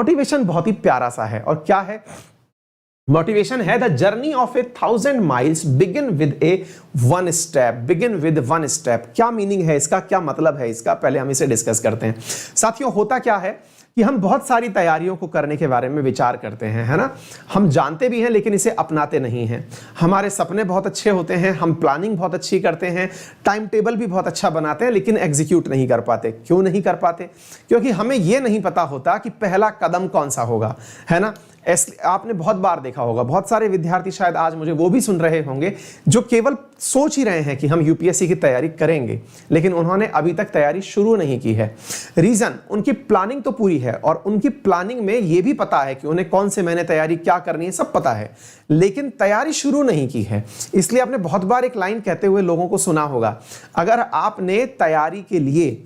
Motivation बहुत ही प्यारा सा है, और क्या है मोटिवेशन? है the journey of A 1000 miles begin with A one step. Begin with one step, क्या मीनिंग है इसका, क्या मतलब है इसका, पहले हम इसे डिस्कस करते हैं। साथियों, होता क्या है कि हम बहुत सारी तैयारियों को करने के बारे में विचार करते हैं, है ना। हम जानते भी हैं लेकिन इसे अपनाते नहीं हैं। हमारे सपने बहुत अच्छे होते हैं, हम प्लानिंग बहुत अच्छी करते हैं, टाइम टेबल भी बहुत अच्छा बनाते हैं, लेकिन एग्जीक्यूट नहीं कर पाते। क्यों नहीं कर पाते? क्योंकि हमें यह नहीं पता होता कि पहला कदम कौन सा होगा, है ना। आपने बहुत बार देखा होगा, बहुत सारे विद्यार्थी शायद आज मुझे वो भी सुन रहे होंगे जो केवल सोच ही रहे हैं कि हम यूपीएससी की तैयारी करेंगे, लेकिन उन्होंने अभी तक तैयारी शुरू नहीं की है। रीजन, उनकी प्लानिंग तो पूरी है और उनकी प्लानिंग में ये भी पता है कि उन्हें कौन से महीने तैयारी क्या करनी है, सब पता है, लेकिन तैयारी शुरू नहीं की है। इसलिए आपने बहुत बार एक लाइन कहते हुए लोगों को सुना होगा, अगर आपने तैयारी के लिए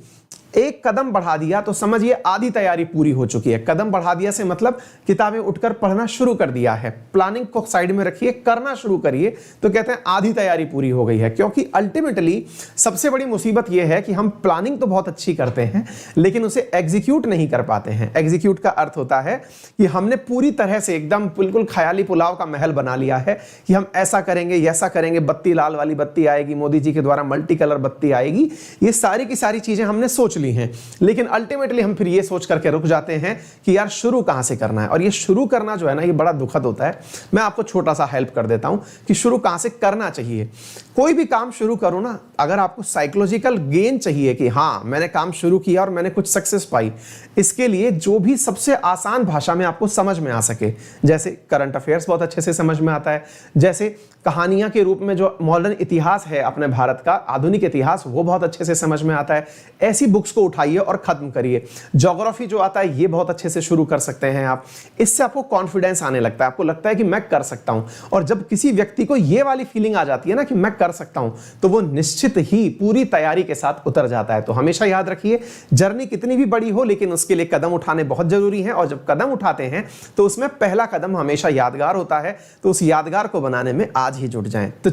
एक कदम बढ़ा दिया तो समझिए आधी तैयारी पूरी हो चुकी है। कदम बढ़ा दिया से मतलब किताबें उठकर पढ़ना शुरू कर दिया है, प्लानिंग को साइड में रखिए, करना शुरू करिए, तो कहते हैं आधी तैयारी पूरी हो गई है। क्योंकि अल्टीमेटली सबसे बड़ी मुसीबत यह है कि हम प्लानिंग तो बहुत अच्छी करते हैं लेकिन उसे एग्जीक्यूट नहीं कर पाते हैं। एग्जीक्यूट का अर्थ होता है कि हमने पूरी तरह से एकदम बिल्कुल ख्याली पुलाव का महल बना लिया है कि हम ऐसा करेंगे, ऐसा करेंगे, बत्ती लाल वाली बत्ती आएगी, मोदी जी के द्वारा मल्टी कलर बत्ती आएगी, ये सारी की सारी चीजें हमने सोच हैं, लेकिन अल्टीमेटली हम फिर ये सोच करके रुक जाते हैं कि यार शुरू कहां से करना है। और ये शुरू करना जो है ना, ये बड़ा दुखद होता है। मैं आपको छोटा सा हेल्प कर देता हूं कि शुरू कहां से करना चाहिए। कोई भी काम शुरू करो ना, अगर आपको साइकोलॉजिकल गेन चाहिए कि हां मैंने काम शुरू किया और मैंने कुछ सक्सेस पाई, इसके लिए जो भी सबसे आसान भाषा में आपको समझ में आ सके, जैसे करंट अफेयर्स बहुत अच्छे से समझ में आता है, जैसे कहानियां के रूप में जो मॉडर्न इतिहास है अपने भारत का, आधुनिक इतिहास, वो बहुत अच्छे से समझ में आता है, ऐसी बुक्स को उठाइए और खत्म करिए। ज्योग्राफी जो आता है ये बहुत अच्छे से शुरू कर सकते हैं आप। इससे आपको कॉन्फिडेंस आने लगता है, आपको लगता है कि मैं कर सकता हूं। और जब किसी व्यक्ति को ये वाली फीलिंग आ जाती है ना कि मैं कर सकता हूं, तो वो निश्चित ही पूरी तैयारी के साथ उतर जाता है। तो हमेशा याद रखिए, जर्नी कितनी भी बड़ी हो लेकिन उसके लिए कदम उठाने बहुत जरूरी है, और जब कदम उठाते हैं तो उसमें पहला कदम हमेशा यादगार होता है। तो उस यादगार को बनाने में आज ही जुट जाएं। तो